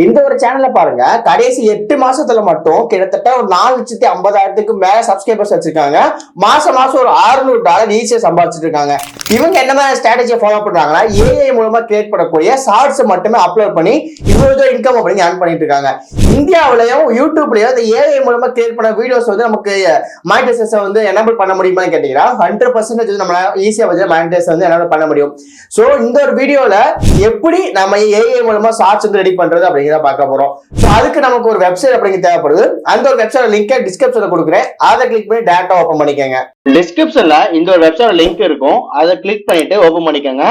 இந்த ஒரு சேனல்ல பாருங்க, கடைசி 8 மாசத்துல மட்டும் கிட்டத்தட்ட ஒரு 4,50,000க்கு மேல சப்ஸ்கிரைபர்ஸ் வச்சிருக்காங்க. மாசம் மாசம் ஒரு $600 ஈஸியா சம்பாதிச்சிட்டு இருக்காங்க. இவங்க என்ன மாதிரி ஸ்ட்ராட்டஜியை ஃபாலோ பண்றாங்கன்னா, ஏஐ மூலமா கிரியேட் பண்ணக்கூடிய ஷார்ட்ஸ் மட்டுமே அப்லோட் பண்ணி இவ்வளவு இன்கம் அப்படிங்க ஏர்ன் பண்ணிட்டு இருக்காங்க. இந்தியாவிலையும் யூடியூப்லயும் இந்த ஏஐ மூலமா கிரியேட் பண்ண வீடியோஸ் வந்து நமக்கு மானிட்டைசேஷன் வந்து எனேபிள் பண்ண முடியுமான்னு கேட்டீங்கன்னா 100% நம்ம ஈஸியா வந்து மானிட்டைசேஷன் வந்து எனேபிள் பண்ண முடியும். சோ இந்த ஒரு வீடியோல எப்படி நம்ம ஏஐ மூலமா ஷார்ட்ஸ் வந்து ரெடி பண்றது அப்படிங்கிறத பார்க்க போறோம். சோ அதுக்கு நமக்கு ஒரு வெப்சைட் அப்படிங்கிறது தேவைப்படுது. அந்த ஒரு வெப்சைட் லிங்க் டிஸ்கிரிப்ஷன்ல கொடுக்குறேன். அதை கிளிக் பண்ணி டேரக்டா ஓபன் பண்ணிக்கங்க. டிஸ்கிரிப்ஷன்ல இந்த ஒரு வெப்சைட் லிங்க் இருக்கும். அதை கிளிக் பண்ணிட்டு ஓபன் பண்ணிக்கோங்க.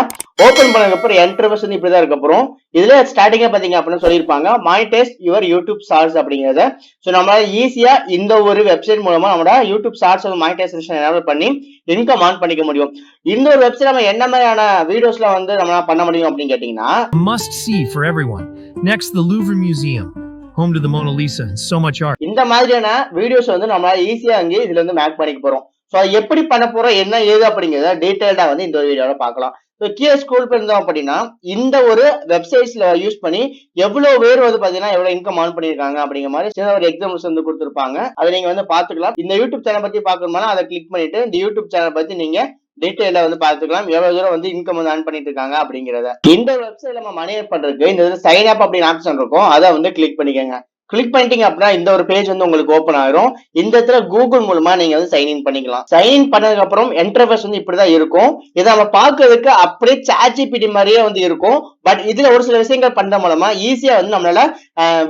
ஓபன் பண்ணதுக்கு அப்புறம் இன்டர்ஃபேஸ் வந்து இப்படிதான் இருக்க போறோம். இதுல ஸ்டார்டிங்கா பாத்தீங்க அப்படின்னு சொல்லியிருப்பாங்க மானிடைஸ் யுவர் யூடியூப் ஷார்ட்ஸ் அப்படிங்கறத. சோ நம்மளால ஈஸியா இந்த ஒரு வெப்சைட் மூலமா நம்மளோட யூடியூப் ஷார்ட்ஸ் மானிடைசேஷன் எனேபிள் பண்ணி இன்கம் ஆன் பண்ணிக்க முடியும். இந்த ஒரு வெப்சைட் நம்ம என்ன மாதிரியான வீடியோஸ்ல வந்து நம்மளால பண்ண முடியும் அப்படின்னு கேட்டீங்கன்னா, must see for everyone. Next, the Louvre Museum, home to the Mona Lisa and so much art. இந்த மாதிரியான வீடியோஸ் வந்து நம்மளால ஈஸியா அங்கே இதுல இருந்து மேக் பண்ணிக்க போறோம். சோ எப்படி பண்ண போறோம் என்ன ஏது அப்படிங்கறத டீடைல்டா வந்து இந்த வீடியோல பார்க்கலாம். ஸோ கீழே ஸ்க்ரோல் பண்ணிருந்தோம் அப்படின்னா இந்த ஒரு வெப்சைட்ஸ்ல யூஸ் பண்ணி எவ்வளவு பேர் வந்து பாத்தீங்கன்னா எவ்வளவு இன்கம் ஆன் பண்ணிருக்காங்க அப்படிங்கிற மாதிரி சில ஒரு எக்ஸாம்பிள்ஸ் வந்து கொடுத்துருப்பாங்க. அதை நீங்க வந்து பாத்துக்கலாம். இந்த யூடியூப் சேனல் பத்தி பாக்கணும்னா அதை கிளிக் பண்ணிட்டு இந்த யூடியூப் சேனல் பத்தி நீங்க டீடைலா வந்து பாத்துக்கலாம் எவ்வளவு தூரம் வந்து இன்கம் வந்து ஆன் பண்ணிட்டு இருக்காங்க அப்படிங்கறத. இந்த வெப்சைட்ல நம்ம மணி பண்றதுக்கு இந்த சைன் அப் அப்படின்னு ஆப்ஷன் இருக்கும். அதை வந்து கிளிக் பண்ணிக்கோங்க. கிளிக் பண்ணிட்டீங்க அப்படின்னா இந்த ஒரு பேஜ் வந்து உங்களுக்கு ஓப்பன் ஆயிரும். இந்த இடத்துல கூகுள் மூலமா நீங்க வந்து சைன்இன் பண்ணிக்கலாம். சைன்இன் பண்ணதுக்கு அப்புறம் இன்டர்ஃபேஸ் வந்து இப்படிதான் இருக்கும். இதை நம்ம பாக்குறதுக்கு அப்படியே ChatGPT மாதிரியே வந்து இருக்கும். பட் இதுல ஒரு சில விஷயங்கள் பண்ற மூலமா ஈஸியா வந்து நம்மளால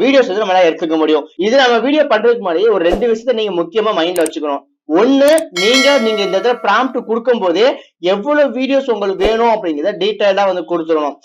வீடியோஸ் வந்து நம்மளால எடுத்துக்க முடியும். இது நம்ம வீடியோ பண்றதுக்கு முன்னாடி ஒரு 2 விஷயத்த நீங்க முக்கியமா மைண்ட்ல வச்சுக்கணும். ஒண்ணு, நீங்க இந்த இடத்துல ப்ராம்ப்ட் கொடுக்கும் போதே எவ்வளவு வீடியோஸ் உங்களுக்கு வேணும் அப்படிங்கிறத டீடைலா வந்து கொடுத்துடணும்.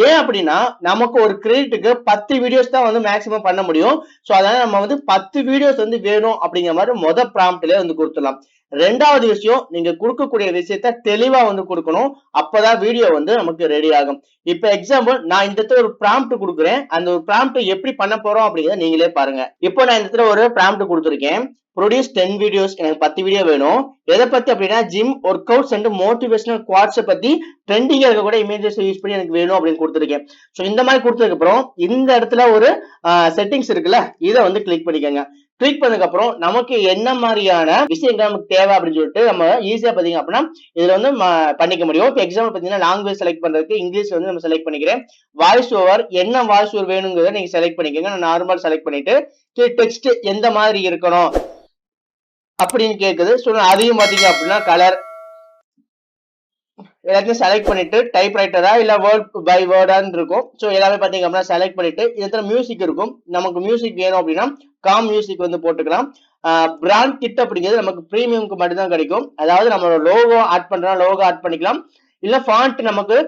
ஏன் அப்படின்னா நமக்கு ஒரு கிரெடிட்டுக்கு 10 வீடியோஸ் தான் வந்து மேக்சிமம் பண்ண முடியும். சோ அதனால நம்ம வந்து 10 வீடியோஸ் வந்து வேணும் அப்படிங்கிற மாதிரி ப்ராம்ப்ட்லயே வந்து கொடுத்துடலாம். ரெண்டாவது விஷயம், நீங்க கொடுக்கக்கூடிய விஷயத்த தெளிவா வந்து கொடுக்கணும். அப்பதான் வீடியோ வந்து நமக்கு ரெடி ஆகும். இப்ப எக்ஸாம்பிள் நான் இந்த இடத்துல ஒரு ப்ராம்ப்ட் கொடுக்குறேன். அந்த ஒரு ப்ராம்ப்ட் எப்படி பண்ண போறோம் அப்படிங்கிறத நீங்களே பாருங்க. இப்போ நான் இந்த இடத்துல ஒரு ப்ராம்ப்ட் கொடுத்துருக்கேன். Produce 10 videos. எனக்கு 10 வீடியோ வேணும். எதை பத்தி அப்படின்னா gym workouts and motivational quotes பத்தி ட்ரெண்டிங்கா இருக்கக்கூடிய இமேஜஸ் யூஸ் பண்ணி எனக்கு வேணும் அப்படின்னு கொடுத்துருக்கேன். சோ இந்த மாதிரி கொடுத்ததுக்கு அப்புறம் இந்த இடத்துல ஒரு செட்டிங்ஸ் இருக்குல்ல, இதை வந்து கிளிக் பண்ணிக்கோங்க. கிளிக் பண்ணதுக்கு அப்புறம் நமக்கு என்ன மாதிரியான விஷயங்கள் நமக்கு தேவை அப்படின்னு சொல்லிட்டு நம்ம ஈஸியா பாத்தீங்க அப்படின்னா இதுல வந்து பண்ணிக்க முடியும். இப்போ எக்ஸாம்பிள் பாத்தீங்கன்னா லாங்குவேஜ் செலக்ட் பண்றதுக்கு இங்கிலீஷ் வந்து நம்ம செலக்ட் பண்ணிக்கிறேன். வாய்ஸ் ஓவர் என்ன வாய்ஸ் ஓவர் வேணுங்கிறத நீங்க செலக்ட் பண்ணிக்கோங்க. நான் நார்மல் செலக்ட் பண்ணிட்டு டெக்ஸ்ட் எந்த மாதிரி இருக்கணும் அப்படின்னு கேக்குது. ஸோ அதையும் பாத்தீங்க அப்படின்னா கலர் எல்லாத்தையும் செலக்ட் பண்ணிட்டு டைப் ரைட்டரா இல்ல வேர்ட் பை வேர்டான்னு இருக்கும். ஸோ எல்லாமே பாத்தீங்க அப்படின்னா செலக்ட் பண்ணிட்டு இதுல மியூசிக் இருக்கும். நமக்கு மியூசிக் வேணும் அப்படின்னா காம் மியூசிக் வந்து போட்டுக்கலாம். பிராண்ட் கிட் அப்படிங்கிறது நமக்கு பிரீமியம்க்கு மட்டும்தான் கிடைக்கும். அதாவது நம்மளோட லோகோ ஆட் பண்றோம், லோகோ ஆட் பண்ணிக்கலாம். இல்ல ஃபாண்ட் நமக்கு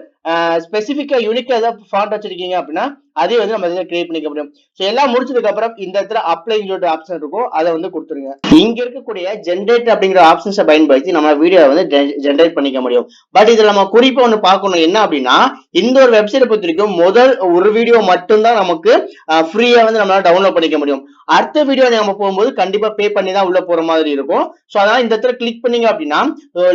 ஸ்பெசிபிக்கா யூனிக்கா ஏதாவது ஃபாண்ட் வச்சிருக்கீங்க அப்படின்னா அதையும் வந்து நம்ம கிரியேட் பண்ணிக்க முடியும். ஸோ எல்லாம் முடிச்சதுக்கு அப்புறம் இந்த இடத்துல அப்ளைன்னு சொல்லிட்டு ஆப்ஷன் இருக்கும். அதை வந்து கொடுத்துருங்க. இங்க இருக்கக்கூடிய ஜென்ரேட் அப்படிங்கிற ஆப்ஷன்ஸை பயன்படுத்தி நம்ம வீடியோ வந்து ஜென்ரேட் பண்ணிக்க முடியும். பட் இதுல நம்ம குறிப்பா ஒண்ணு பார்க்கணும் என்ன அப்படின்னா இந்த ஒரு வெப்சைட் பொறுத்த வரைக்கும் முதல் ஒரு வீடியோ மட்டும்தான் நமக்கு ஃப்ரீயா வந்து நம்மளால டவுன்லோட் பண்ணிக்க முடியும். அடுத்த வீடியோ நம்ம போகும்போது கண்டிப்பா பே பண்ணி தான் உள்ள போற மாதிரி இருக்கும். ஸோ அதனால இந்த இடத்துல கிளிக் பண்ணீங்க அப்படின்னா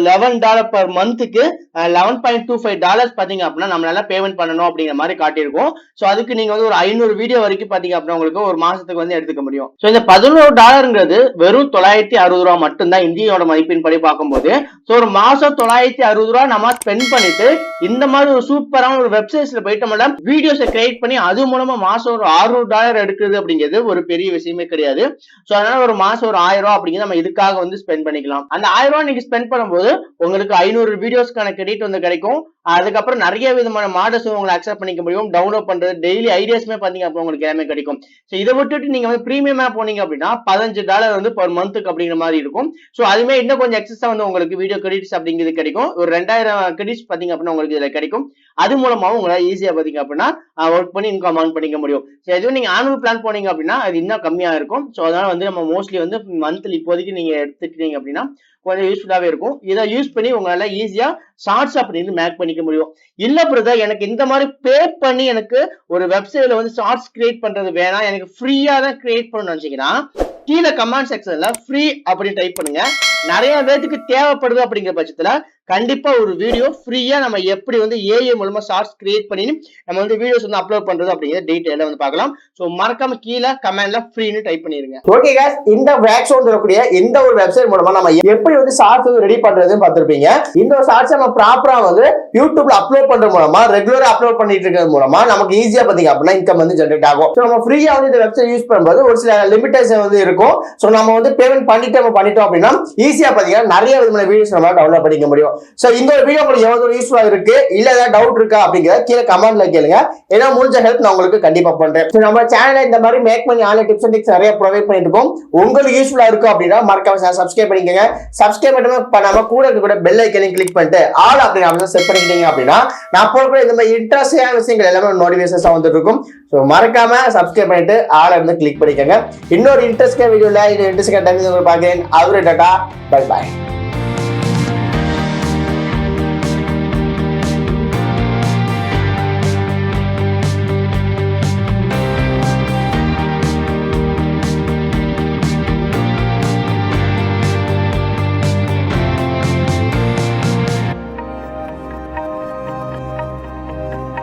$11 per மந்த்துக்கு $11.25 பாத்தீங்க அப்படின்னா நம்மளால பேமெண்ட் பண்ணணும் அப்படிங்கிற மாதிரி காட்டியிருக்கும். ஸோ அதுக்கு நீங்க வந்து ஒரு 500 வீடியோ வரைக்கும் பாத்தீங்க அப்படின்னா உங்களுக்கு ஒரு மாசத்துக்கு வந்து எடுத்துக்க முடியும். ஸோ இந்த $11 வெறும் $960 மட்டும்தான் இந்தியோட மதிப்பின் படி பார்க்கும்போது. ஸோ ஒரு மாசம் $960 நம்ம ஸ்பெண்ட் பண்ணிட்டு இந்த மாதிரி ஒரு சூப்பரான ஒரு வெப்சைட்ஸ்ல போயிட்டு நம்மள வீடியோஸை கிரியேட் பண்ணி அது மூலமா மாசம் ஒரு $600 எடுக்குது அப்படிங்கிறது ஒரு பெரிய விஷயமே கிடையாது. ஸோ அதனால ஒரு மாசம் ஒரு $1000 அப்படிங்கிறது நம்ம இதுக்காக வந்து ஸ்பெண்ட் பண்ணிக்கலாம். அந்த $1000 நீங்க ஸ்பெண்ட் பண்ணும்போது உங்களுக்கு 500 வீடியோஸ்க்கான கிரெடிட் வந்து கிடைக்கும். அதுக்கப்புறம் நிறைய விதமான மாடல்ஸ் உங்களை அக்செப்ட் பண்ணிக்க முடியும். டவுன்லோட் பண்றது டெய்லி ஐடியாஸ்மே பாத்தீங்க அப்படின்னா உங்களுக்கு எல்லாமே கிடைக்கும். ஸோ இதை விட்டுட்டு நீங்க வந்து பிரீமியமா போனீங்க அப்படின்னா $15 வந்து பர் மந்த்துக்கு அப்படிங்கிற மாதிரி இருக்கும். ஸோ அதுமே இன்னும் கொஞ்சம் எக்ஸஸா வந்து உங்களுக்கு வீடியோ கிரெடிட்ஸ் அப்படிங்கிறது கிடைக்கும். ஒரு 2000 கிரெடிட்ஸ் பாத்தீங்க அப்படின்னா உங்களுக்கு இதுல கிடைக்கும். அது மூலமாவும் உங்களால ஈஸியா பாத்தீங்க அப்படின்னா ஒர்க் பண்ணி இன்கம் ஆன் பண்ணிக்க முடியும். ஸோ எதுவும் நீங்க ஆனுவல் பிளான் போனீங்க அப்படின்னா அது இன்னும் கம்மியா இருக்கும். ஸோ அதனால வந்து நம்ம மோஸ்ட்லி வந்து மந்த்லி இப்போதைக்கு நீங்க எடுத்துக்கிட்டீங்க அப்படின்னா கொஞ்சம் யூஸ்ஃபுல்லாவே இருக்கும். இதை யூஸ் பண்ணி உங்களால ஈஸியா ஷார்ட்ஸ் அப்படின்னு மேக் பண்ணிக்க முடியும். இல்ல பிரதர் எனக்கு இந்த மாதிரி பே பண்ணி எனக்கு ஒரு வெப்சைட்ல வந்து ஷார்ட்ஸ் கிரியேட் பண்றது வேணாம், எனக்கு ஃப்ரீயா தான் கிரியேட் பண்ணணும்னு நினைச்சீங்கன்னா கீழே கமெண்ட் செக்ஷன்ல ஃப்ரீ அப்படின்னு டைப் பண்ணுங்க. நிறைய பேருக்கு தேவைப்படுது அப்படிங்கிற பட்சத்துல கண்டிப்பா ஒரு வீடியோ ஃப்ரீயா நம்ம எப்படி வந்து ஏஐ மூலமா ஷார்ட்ஸ் கிரியேட் பண்ணி நம்ம வந்து வீடியோஸ் வந்து அப்லோட் பண்றது அப்படிங்கிற டீடைலா வந்து பார்க்கலாம். ஸோ மறக்காம கீழே கமெண்ட்ல ஃப்ரீன்னு டைப் பண்ணிருங்க. ஓகே guys, இந்த வேக்ஸோன் சொல்லக்கூடிய இந்த ஒரு வெப்சைட் மூலமா நம்ம எப்படி வந்து ஷார்ட்ஸ் ரெடி பண்றதுன்னு பார்த்திருப்பீங்க. இந்த ஒரு ஷார்ட்ஸ் நம்ம ப்ராப்பரா வந்து யூடியூப்ல அப்லோட் பண்றது மூலமா ரெகுலரா அப்லோட் பண்ணிட்டு இருக்கிறது மூலமா நமக்கு ஈஸியா பாத்தீங்க அப்படின்னா இன்கம் வந்து ஜெனரேட் ஆகும். ஸோ நம்ம ஃப்ரீயா வந்து இந்த வெப்சைட் யூஸ் பண்ணும்போது ஒரு சில லிமிடேஷன் வந்து இருக்கும். ஸோ நம்ம வந்து பேமெண்ட் பண்ணிட்டோம் அப்படின்னா ஈஸியா பாத்தீங்கன்னா நிறைய விதமான வீடியோஸ் நம்மளால டவுன்லோட் பண்ணிக்க முடியும். ஸோ இந்த ஒரு வீடியோ உங்களுக்கு எவ்வளவு யூஸ்ஃபுல்லா இருக்கு இல்ல ஏதாவது டவுட் இருக்கா அப்படிங்கிறத கீழே கமெண்ட்ல கேளுங்க. ஏன்னா முடிஞ்ச ஹெல்ப் நான் உங்களுக்கு கண்டிப்பா பண்றேன். ஸோ நம்ம சேனல்ல இந்த மாதிரி மேக் பண்ணி ஆன்லைன் டிப்ஸ் அண்ட் ட்ரிக்ஸ் நிறைய ப்ரொவைட் பண்ணிட்டு இருக்கோம். உங்களுக்கு யூஸ்ஃபுல்லா இருக்கும் அப்படின்னா மறக்காம சப்ஸ்கிரைப் பண்ணிக்கங்க. சப்ஸ்கிரைப் பண்ணாம கூட பெல் ஐக்கனையும் கிளிக் பண்ணிட்டு ஆல் அப்படின்னு ஆப்ஷன் செட் பண்ணிக்கிட்டீங்க அப்படின்னா நான் போடக்கூடிய இந்த மாதிரி இன்ட்ரெஸ்டிங்கான விஷயங்கள் எல்லாமே நோட்டிபிகேஷன்ஸ் வந்துட்டு இருக்கும். ஸோ மறக்காம சப்ஸ்கிரைப் பண்ணிட்டு ஆல் இருந்து கிளிக் பண்ணிக்கங்க. இன்னொரு இன்ட்ரெஸ்டிங் வீடியோல இது இன்ட்ரெஸ்டிங் டைம் பார்க்கிறேன். அவரு டாடா, பை பாய்.